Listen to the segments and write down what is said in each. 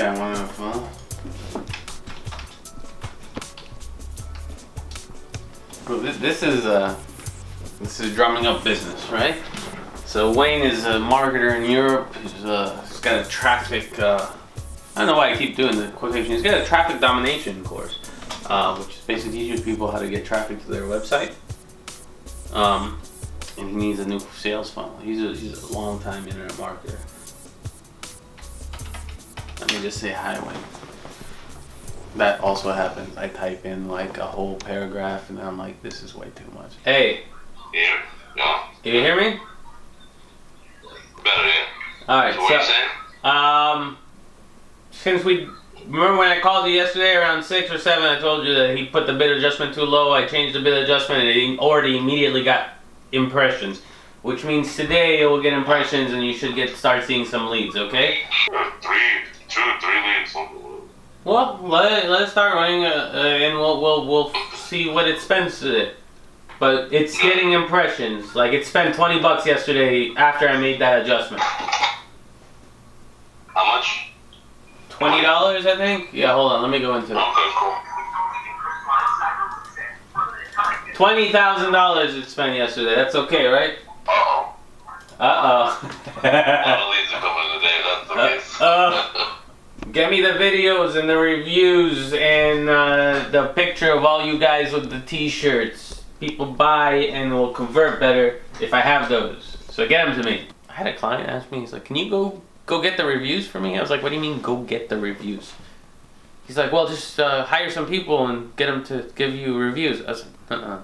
got one on the phone. Well, this is drumming up business, right? So Wayne is a marketer in Europe. He's got a traffic. I don't know why I keep doing the quotation. He's got a traffic domination course, which is basically teaching people how to get traffic to their website. And he needs a new sales funnel. He's a long-time internet marketer. Let me just say hi, Wayne. That also happens. I type in like a whole paragraph and I'm like, this is way too much. Hey. Yeah. No. You hear me? Better, yeah. Alright, So what are you saying? Since remember when I called you yesterday around 6 or 7, I told you that he put the bid adjustment too low. I changed the bid adjustment and it already immediately got impressions. Which means today it will get impressions and you should start seeing some leads, okay? 3 leads. Well, let's start running and we'll see what it spends today. But it's getting impressions. Like it spent $20 yesterday after I made that adjustment. How much? $20, I think? Yeah, hold on, let me go into it. Okay, cool. $20,000 it spent yesterday. That's okay, right? Uh-oh. Uh-oh. A lot of leads are coming today, that's the case. Get me the videos and the reviews and the picture of all you guys with the t-shirts. People buy and will convert better if I have those. So get them to me. I had a client ask me, he's like, can you go get the reviews for me? I was like, what do you mean go get the reviews? He's like, well, just hire some people and get them to give you reviews. I was like,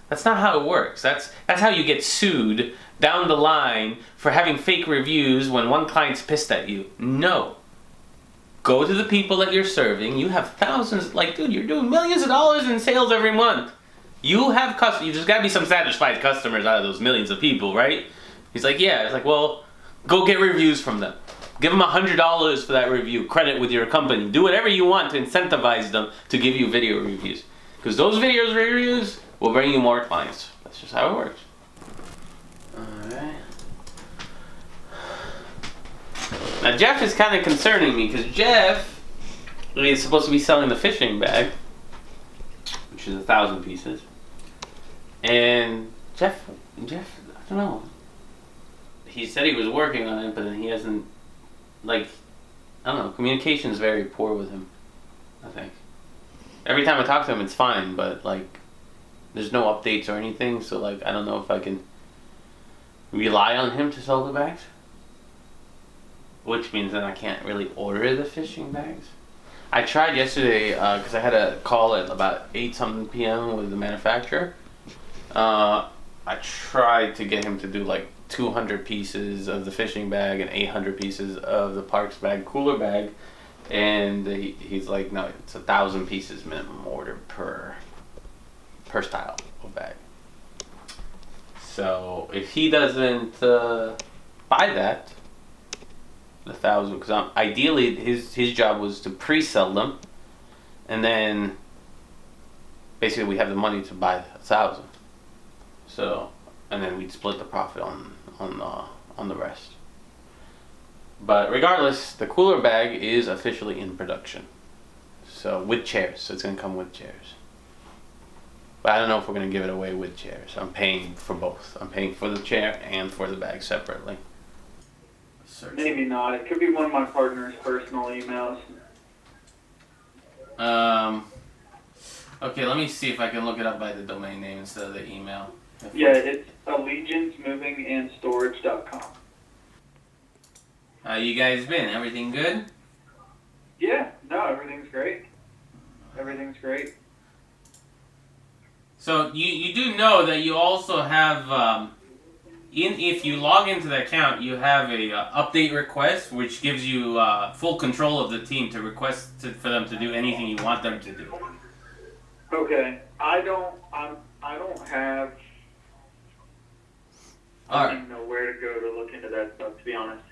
that's not how it works. That's how you get sued down the line for having fake reviews when one client's pissed at you. No. Go to the people that you're serving. You have thousands, like, dude, you're doing millions of dollars in sales every month. You have customers. There's got to be some satisfied customers out of those millions of people, right? He's like, yeah. It's like, well, go get reviews from them. Give them $100 for that review. Credit with your company. Do whatever you want to incentivize them to give you video reviews. Because those reviews will bring you more clients. That's just how it works. Alright. Now Jeff is kind of concerning me because Jeff is supposed to be selling the fishing bag, which is 1,000 pieces. And Jeff, I don't know. He said he was working on it, but then he hasn't, like, I don't know, communication is very poor with him, I think. Every time I talk to him, it's fine, but, like, there's no updates or anything, so, like, I don't know if I can rely on him to sell the bags. Which means that I can't really order the fishing bags. I tried yesterday, because I had a call at about 8-something p.m. with the manufacturer. I tried to get him to do, like, 200 pieces of the fishing bag and 800 pieces of the Parks bag cooler bag, and he's like, no, it's 1,000 pieces minimum order per style of bag. So if he doesn't buy that, 1,000, because ideally his job was to pre-sell them, and then basically we have the money to buy 1,000. So, and then we'd split the profit on the rest. But regardless, the cooler bag is officially in production. So with chairs, so it's gonna come with chairs. But I don't know if we're gonna give it away with chairs. I'm paying for both. I'm paying for the chair and for the bag separately. Maybe not. It could be one of my partner's personal emails. Okay, let me see if I can look it up by the domain name instead of the email. Yeah, it's allegiancemovingandstorage.com. How you guys been? Everything good? Yeah, no, everything's great. Everything's great. So you do know that you also have, if you log into the account, you have a update request, which gives you full control of the team to request for them to do anything you want them to do. Okay, I don't have. I don't even know where to go to look into that stuff, to be honest.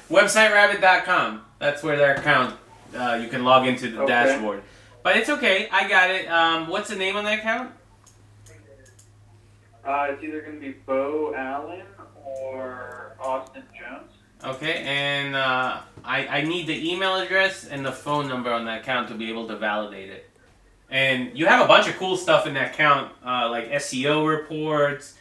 WebsiteRabbit.com. That's where their account, you can log into the dashboard. But it's okay, I got it. What's the name on that account? It's either going to be Bo Allen or Austin Jones. Okay, and I need the email address and the phone number on that account to be able to validate it. And you have a bunch of cool stuff in that account, like SEO reports,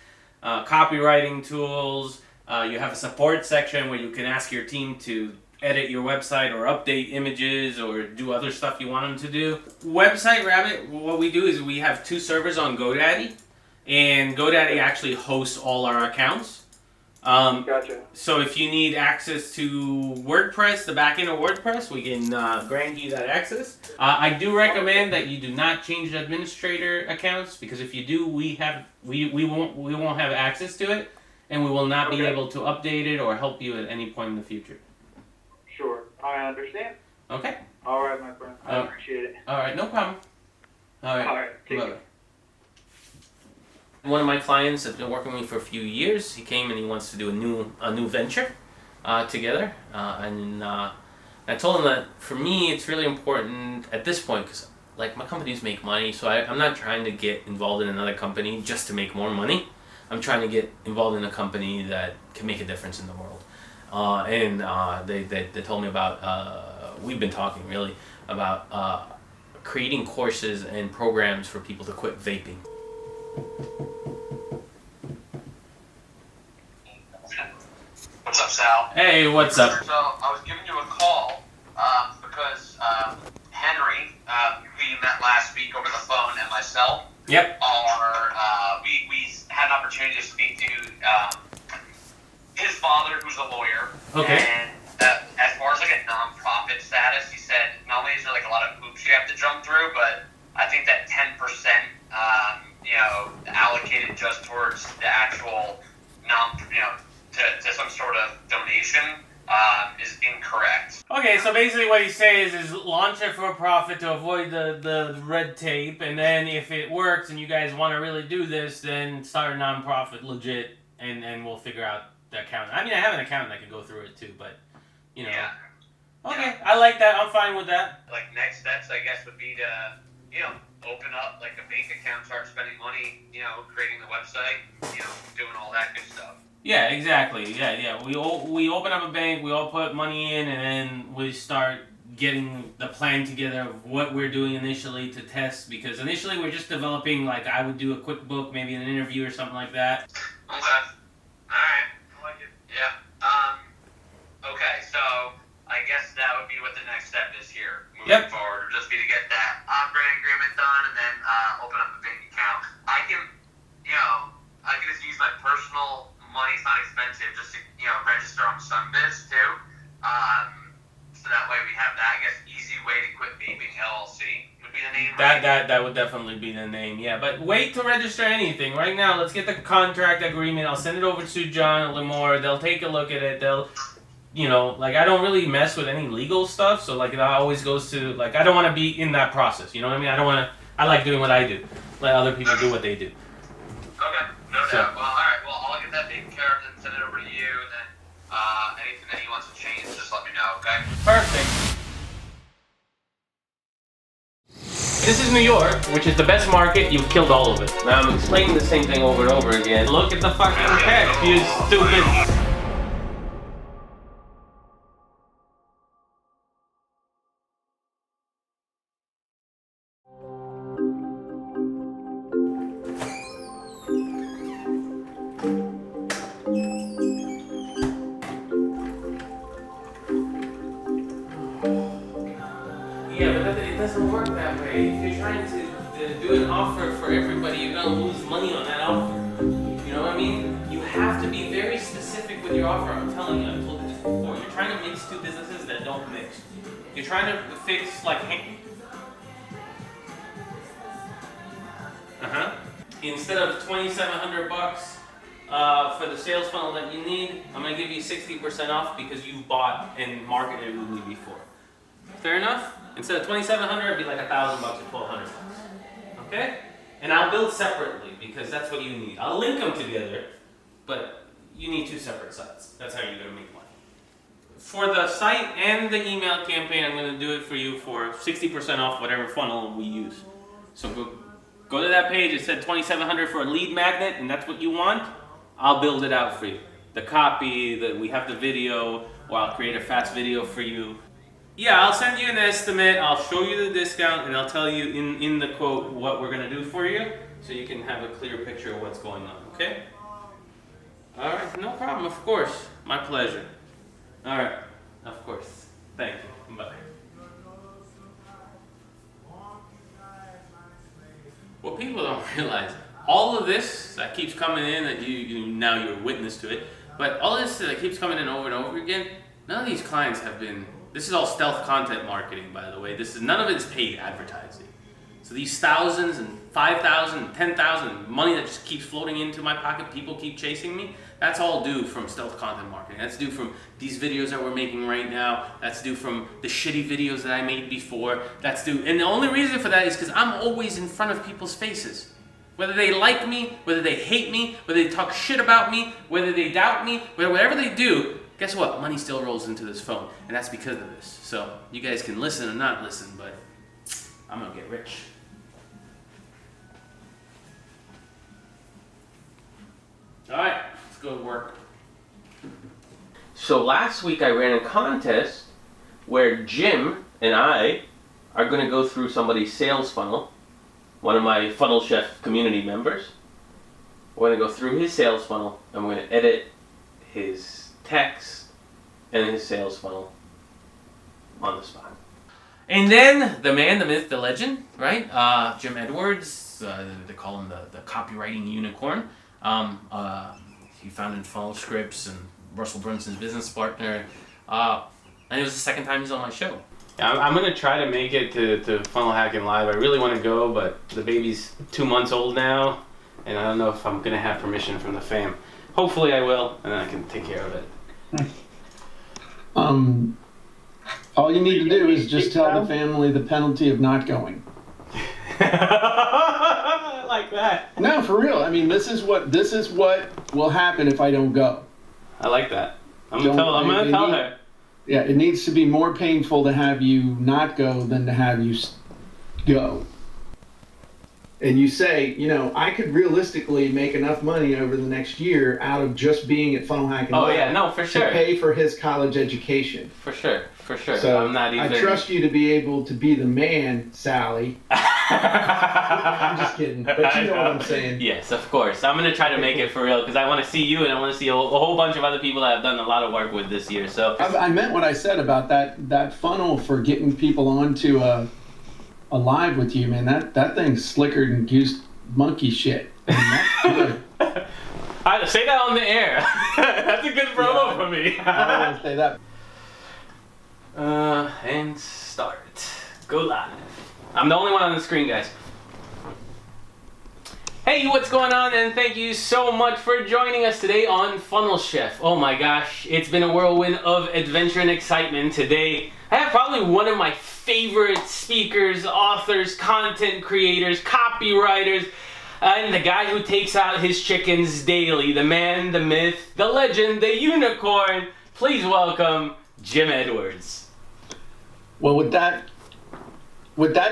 copywriting tools. You have a support section where you can ask your team to edit your website or update images or do other stuff you want them to do. Website Rabbit, what we do is we have 2 servers on GoDaddy, and GoDaddy actually hosts all our accounts. Gotcha. So if you need access to WordPress, the back end of WordPress, we can grant you that access. I do recommend that you do not change administrator accounts, because if you do, we won't have access to it, and we will not be able to update it or help you at any point in the future. Sure, I understand. Okay. All right, my friend. I appreciate it. All right, no problem. All right. All right. Take care. One of my clients has been working with me for a few years. He came and he wants to do a new venture together, and I told him that for me it's really important at this point, because like my companies make money, so I'm not trying to get involved in another company just to make more money. I'm trying to get involved in a company that can make a difference in the world. And they told me about, we've been talking really about creating courses and programs for people to quit vaping. What's up, Sal? Hey, what's up? So I was giving you a call because Henry, who you met last week over the phone, and myself Yep. are we had an opportunity to speak to his father, who's a lawyer. Okay. And as far as like a non-profit status, he said not only is there like a lot of hoops you have to jump through, but I think that 10%, allocated just towards the actual to some sort of donation is incorrect. Okay, so basically what he says is launch it for a profit to avoid the red tape, and then if it works and you guys want to really do this, then start a non-profit legit, and we'll figure out the account. I mean, I have an account that can go through it too, but, Yeah. Okay, I like that. I'm fine with that. Like, next steps, I guess, would be to, open up, like, a bank account, start spending money, creating the website, doing all that good stuff. Yeah, exactly. Yeah. We open up a bank, we all put money in, and then we start getting the plan together of what we're doing initially to test, because initially we're just developing, like, I would do a quick book, maybe an interview or something like that. Okay. Alright. I like it. Yeah. Okay, so I guess that would be what the next step is here moving forward. Would just be to get that operating agreement done and then open up a bank account. I can just use my personal money. It's not expensive. Just to, register on Sunbiz too. So that way we have that. I guess Easy Way to Quit Vaping LLC would be the name. That would definitely be the name. Yeah, but wait to register anything. Right now, let's get the contract agreement. I'll send it over to John and Lemore. They'll take a look at it. They'll, I don't really mess with any legal stuff. So that always goes to, I don't want to be in that process. You know what I mean? I like doing what I do. Let other people do what they do. Okay, no doubt. Well, alright, I'll get that taken care of and send it over to you, and then anything that he wants to change, just let me know, okay? Perfect. This is New York, which is the best market. You've killed all of it. Now I'm explaining the same thing over and over again. Look at the fucking text, you stupid. Yeah, but it doesn't work that way. If you're trying to do an offer for everybody, you're gonna lose money on that offer. You know what I mean? You have to be very specific with your offer. I'm telling you, I've told you this before. You're trying to mix two businesses that don't mix. You're trying to fix instead of $2,700 for the sales funnel that you need, I'm gonna give you 60% off because you bought and marketed with me before. Fair enough? Instead of $2,700, it'd be like $1,000 or $1,200. Okay? And I'll build separately because that's what you need. I'll link them together, but you need two separate sites. That's how you're gonna make money. For the site and the email campaign, I'm gonna do it for you for 60% off whatever funnel we use. So go to that page. It said $2,700 for a lead magnet, and that's what you want. I'll build it out for you. the copy, we have the video, or I'll create a fast video for you. Yeah, I'll send you an estimate, I'll show you the discount, and I'll tell you in the quote what we're gonna do for you, so you can have a clear picture of what's going on, okay? All right, no problem, of course, my pleasure. All right, of course, thank you, bye. What people don't realize, all of this that keeps coming in, that now you're a witness to it, but all this that keeps coming in over and over again, none of these clients have been, this is all stealth content marketing, by the way. None of it is paid advertising. So these thousands and 5,000 and 10,000 money that just keeps floating into my pocket, people keep chasing me, that's all due from stealth content marketing. That's due from these videos that we're making right now. That's due from the shitty videos that I made before. That's due, and the only reason for that is because I'm always in front of people's faces. Whether they like me, whether they hate me, whether they talk shit about me, whether they doubt me, whatever they do, guess what? Money still rolls into this phone, and that's because of this. So you guys can listen or not listen, but I'm gonna get rich. All right, let's go to work. So last week I ran a contest where Jim and I are gonna go through somebody's sales funnel. One of my Funnel Chef community members. We're going to go through his sales funnel and we're going to edit his text and his sales funnel on the spot. And then the man, the myth, the legend, right? Jim Adwords, they call him the copywriting unicorn. He founded Funnel Scripts and Russell Brunson's business partner. And it was the second time he's on my show. I'm going to try to make it to Funnel Hacking Live. I really want to go, but the baby's 2 months old now, and I don't know if I'm going to have permission from the fam. Hopefully I will, and then I can take care of it. All you need to do is just tell the family the penalty of not going. I like that. No, for real. I mean, this is what will happen if I don't go. I like that. I'm going to tell her. Yeah, it needs to be more painful to have you not go than to have you go. And you say, I could realistically make enough money over the next year out of just being at Funnel Hacking Live. Oh yeah, no, for sure. To pay for his college education. For sure. So I'm not even... I trust you to be able to be the man, Sally. I'm just kidding, but you know what I'm saying. Yes, of course. I'm going to try to make it for real because I want to see you and I want to see a whole bunch of other people that I've done a lot of work with this year. So I meant what I said about that funnel for getting people onto a live with you, man. That thing's slicker than goose monkey shit. I mean, that's good. I say that on the air. That's a good promo for me. I don't want to say that. And start. Go live. I'm the only one on the screen, guys. Hey, what's going on? And thank you so much for joining us today on Funnel Chef. Oh my gosh, it's been a whirlwind of adventure and excitement today. I have probably one of my favorite speakers, authors, content creators, copywriters, and the guy who takes out his chickens daily, the man, the myth, the legend, the unicorn. Please welcome Jim Adwords. Well, with that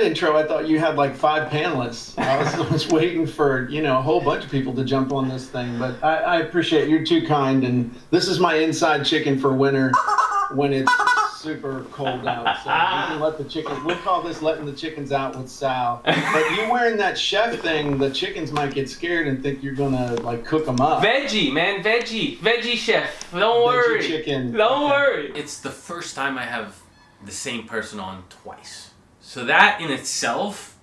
intro, I thought you had like 5 panelists. I was waiting for, a whole bunch of people to jump on this thing, but I appreciate it. You're too kind, and this is my inside chicken for winter when it's super cold out. So we can let the chickens, we'll call this letting the chickens out with Sal. But you wearing that chef thing, the chickens might get scared and think you're gonna like cook them up. Veggie, man, veggie chef. Don't worry. Veggie chicken. Don't worry. It's the first time I have the same person on twice. So that in itself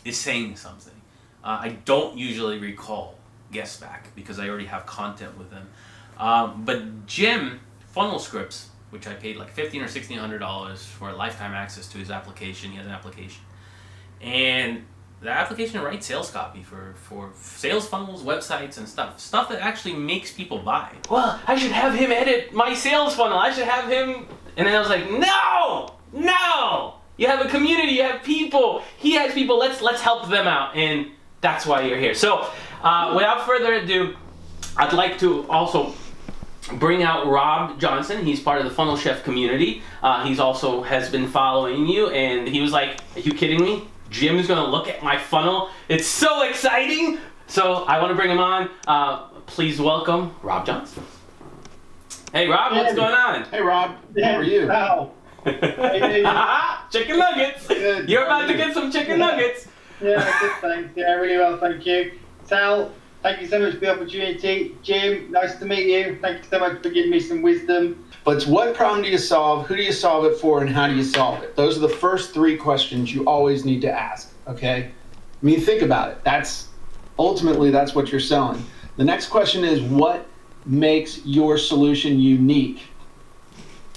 is saying something. I don't usually recall guests back because I already have content with them. But Jim, Funnel Scripts, which I paid like $1,500 or $1,600 for lifetime access to his application. He has an application. And the application writes sales copy for sales funnels, websites, and stuff. Stuff that actually makes people buy. Well, I should have him edit my sales funnel. I should have him... And then I was like, no! You have a community, you have people. He has people, let's help them out. And that's why you're here. So, without further ado, I'd like to also bring out Rob Johnson. He's part of the Funnel Chef community. He's also has been following you, and he was like, are you kidding me? Jim's gonna look at my funnel. It's so exciting. So I want to bring him on. Please welcome Rob Johnson. Hey Rob, what's going on? Hey Rob, how are you? Sal. Chicken nuggets. Good. You're about to get some chicken nuggets. Yeah, good, thanks. Yeah, really well, thank you. Sal, thank you so much for the opportunity. Jim, nice to meet you. Thank you so much for giving me some wisdom. But it's what problem do you solve, who do you solve it for, and how do you solve it? Those are the first 3 questions you always need to ask, okay? I mean, think about it. Ultimately, that's what you're selling. The next question is, what makes your solution unique?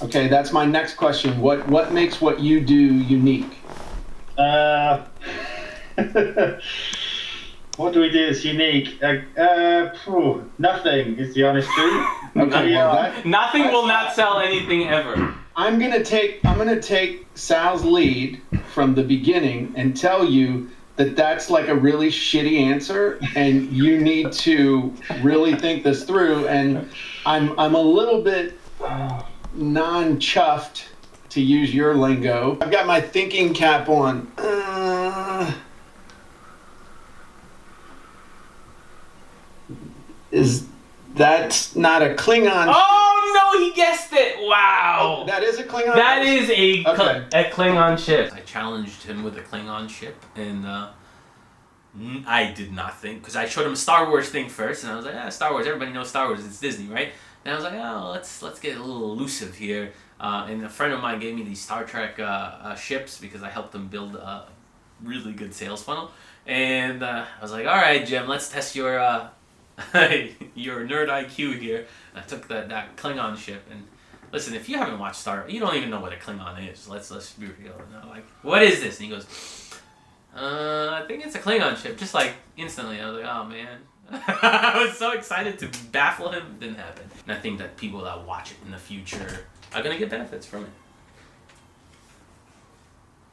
Okay, that's my next question. What makes what you do unique? What do we do that's unique? Nothing is the honest truth. Okay, well, Nothing will not sell anything ever. I'm gonna take Sal's lead from the beginning and tell you that that's like a really shitty answer, and you need to really think this through. And I'm a little bit non-chuffed, to use your lingo. I've got my thinking cap on. That's not a Klingon? Oh no, he guessed it! Wow. Oh, that is a Klingon? That is a Klingon ship. I challenged him with a Klingon ship, and I did not think, because I showed him a Star Wars thing first, and I was like, Star Wars, everybody knows Star Wars, it's Disney, right? And I was like, let's get a little elusive here. And a friend of mine gave me these Star Trek ships because I helped them build a really good sales funnel. And I was like, all right, Jim, let's test your your nerd IQ here. And I took that Klingon ship, and listen, if you haven't watched Star, you don't even know what a Klingon is. Let's be real. And I'm like, what is this? And he goes, I think it's a Klingon ship. Just like instantly, I was like, oh man. I was so excited to baffle him. It didn't happen. And I think that people that watch it in the future are gonna get benefits from it.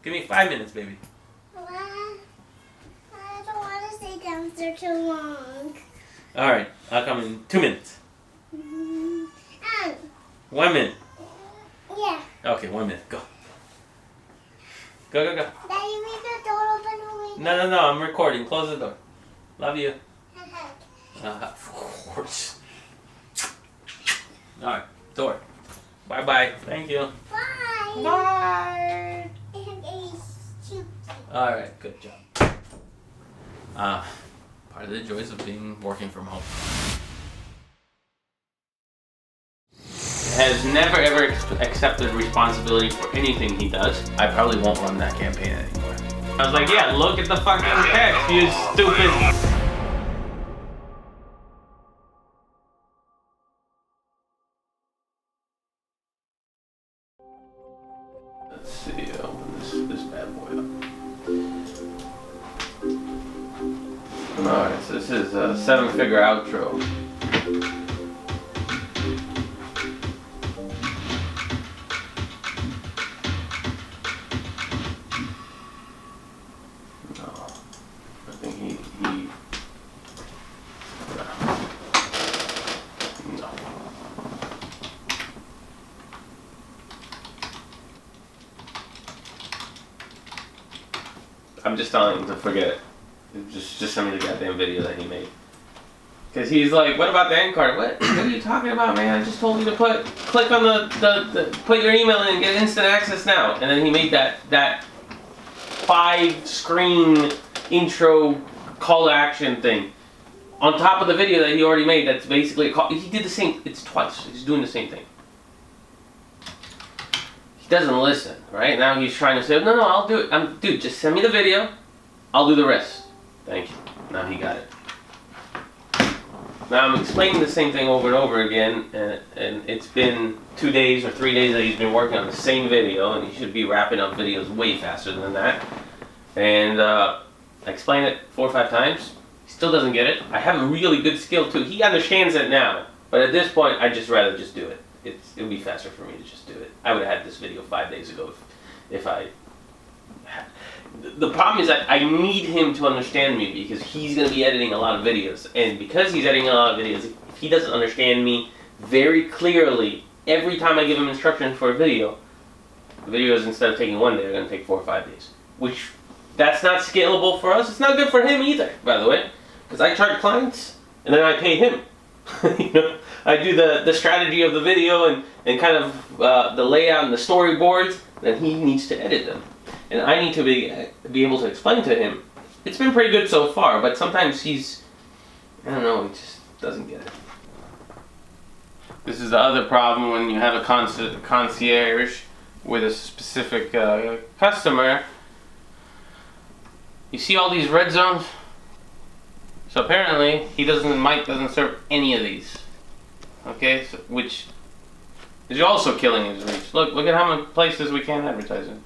Give me 5 minutes, baby. I don't want to stay down there too long. All right, I'll come in 2 minutes. 1 minute. Yeah. Okay, 1 minute. Go. Go. Daddy, leave the door open for me. No, I'm recording. Close the door. Love you. Of course. All right, door. Bye. Thank you. Bye. Bye. All right, good job. Part of the joys of working from home. Has never ever accepted responsibility for anything he does. I probably won't run that campaign anymore. I was like, yeah, look at the fucking text, you stupid. Let's see, open this bad boy up. Alright, so this is a 7-figure outro. No, I think he no. I'm just telling him to forget it. Just send me the goddamn video that he made. Cause he's like, what about the end card? What are you talking about, man? I just told you to click on the put your email in and get instant access now. And then he made that 5-screen intro call to action thing on top of the video that he already made. That's basically a call. He did the same. It's twice. He's doing the same thing. He doesn't listen, right? Now he's trying to say, no, I'll do it. Dude, just send me the video. I'll do the rest. Thank you. Now he got it. Now I'm explaining the same thing over and over again, and it's been 2 days or 3 days that he's been working on the same video, and he should be wrapping up videos way faster than that. And I explained it 4 or 5 times. He still doesn't get it. I have a really good skill too. He understands it now, but at this point, I'd just rather just do it. It would be faster for me to just do it. I would have had this video 5 days ago if I had. The problem is that I need him to understand me because he's going to be editing a lot of videos. And because he's editing a lot of videos, if he doesn't understand me very clearly, every time I give him instructions for a video, the videos, instead of taking 1 day, are going to take 4 or 5 days. Which, that's not scalable for us. It's not good for him either, by the way. Because I charge clients, and then I pay him. You know? I do the strategy of the video and kind of the layout and the storyboards, then he needs to edit them. And I need to be able to explain to him. It's been pretty good so far, but sometimes he's, I don't know, he just doesn't get it. This is the other problem when you have a concierge with a specific customer. You see all these red zones? So apparently Mike doesn't serve any of these. Okay, so, which is also killing his reach. Look at how many places we can't advertise in.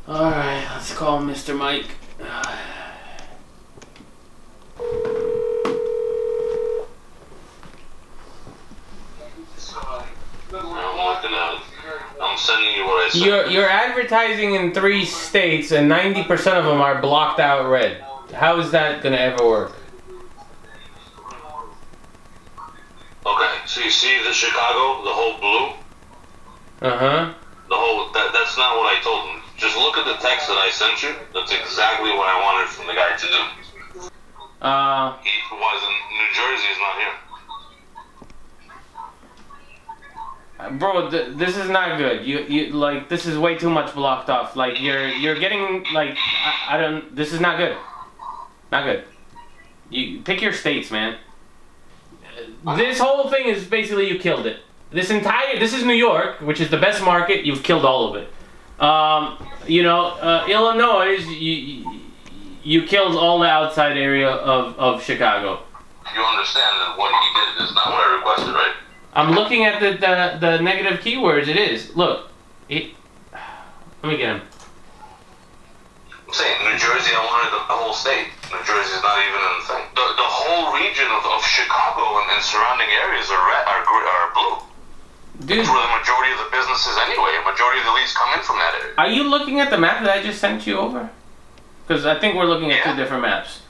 Alright, let's call Mr. Mike. I'm sending you what I said. You're advertising in 3 states and 90% of them are blocked out red. How is that gonna ever work? Okay, so you see the Chicago, the whole blue? Uh-huh. The whole, that's not what I told him. Just look at the text that I sent you. That's exactly what I wanted from the guy to do. He wasn't, New Jersey is not here. Bro, this is not good. You like, this is way too much blocked off. Like, you're getting, like, I don't, this is not good. Not good. You pick your states, man. This whole thing is basically, you killed it. This is New York, which is the best market. You've killed all of it. Illinois, you killed all the outside area of Chicago. You understand that what he did is not what I requested, right? I'm looking at the negative keywords. It is. Look. Let me get him. I'm saying New Jersey, I wanted the whole state. New Jersey's not even in the thing. The whole region of Chicago and surrounding areas are blue. Dude. That's where the majority of the businesses anyway. A majority of the leads come in from that area. Are you looking at the map that I just sent you over? Because I think we're looking at 2 different maps.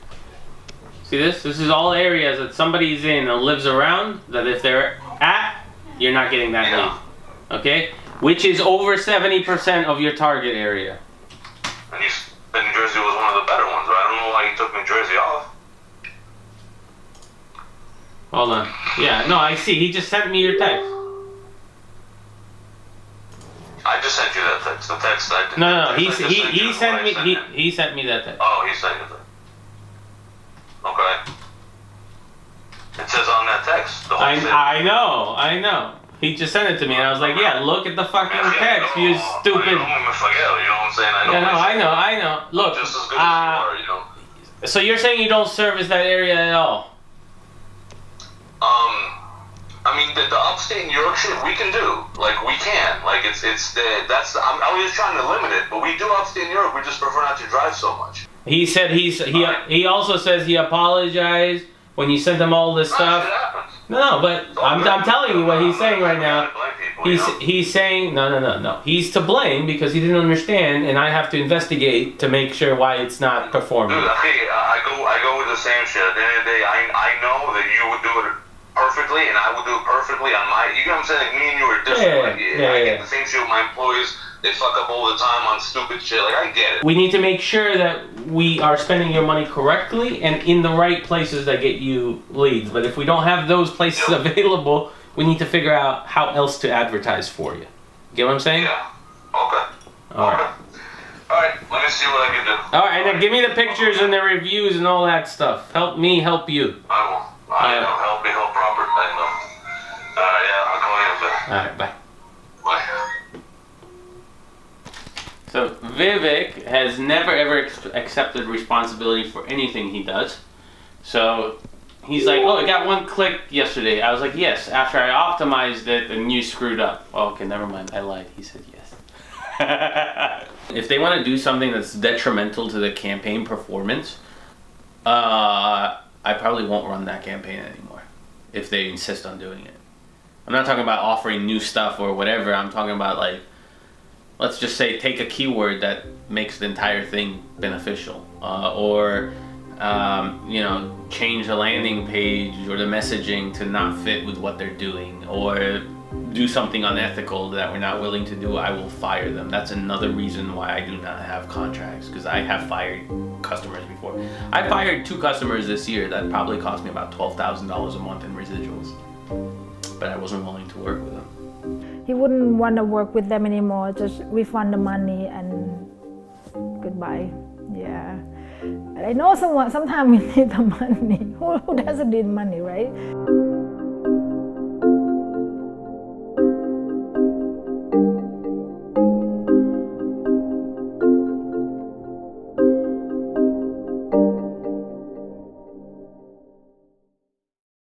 See this? This is all areas that somebody's in and lives around, that if they're at, you're not getting that lead. Okay? Which is over 70% of your target area. And you said New Jersey was one of the better ones, right? I don't know why you took New Jersey off. Hold on. Yeah, no, I see. He just sent me your text. I just sent you that text. The text I did. No, he sent me he sent me that text. Oh, he sent you that. Okay. It says on that text. The whole thing. I know. He just sent it to me, and I was like, yeah, look at the fucking text, you stupid. You know what I'm saying? I know. Yeah, no, I know. Look, just as good as you are, you know. So you're saying you don't service that area at all? I mean, the upstate New York shit we can do. Like, we can. Like, I was just trying to limit it, but we do upstate New York. We just prefer not to drive so much. He said he also says he apologized when you sent him all this stuff. No, but I'm telling you what he's saying right now. He's saying no. He's to blame because he didn't understand, and I have to investigate to make sure why it's not performing. Dude, I go with the same shit. At the end of the day, I know that you would do it perfectly, and I would do it perfectly on my. You know what I'm saying? Like, me and you are different. I get the same shit with my employees. They fuck up all the time on stupid shit. Like, I get it. We need to make sure that we are spending your money correctly and in the right places that get you leads. But if we don't have those places available, we need to figure out how else to advertise for you. Get what I'm saying? Yeah. Okay. All right. All right. Let me see what I can do. All right, now give me the pictures and the reviews and all that stuff. Help me help you. I will. I know. Help me help Robert. I know. Yeah, I'll call you in a bit. All right, bye. Bye. So Vivek has never ever accepted responsibility for anything he does. So he's like, oh, I got 1 click yesterday. I was like, yes, after I optimized it and you screwed up. Oh, okay, never mind. I lied. He said yes. If they want to do something that's detrimental to the campaign performance, I probably won't run that campaign anymore if they insist on doing it. I'm not talking about offering new stuff or whatever. I'm talking about, like, let's just say take a keyword that makes the entire thing beneficial, or change the landing page or the messaging to not fit with what they're doing, or do something unethical that we're not willing to do, I will fire them. That's another reason why I do not have contracts, because I have fired customers before. I fired 2 customers this year that probably cost me about $12,000 a month in residuals, but I wasn't willing to work with them. He wouldn't want to work with them anymore, just refund the money and goodbye. Yeah. I know sometimes we need the money. Who doesn't need money, right?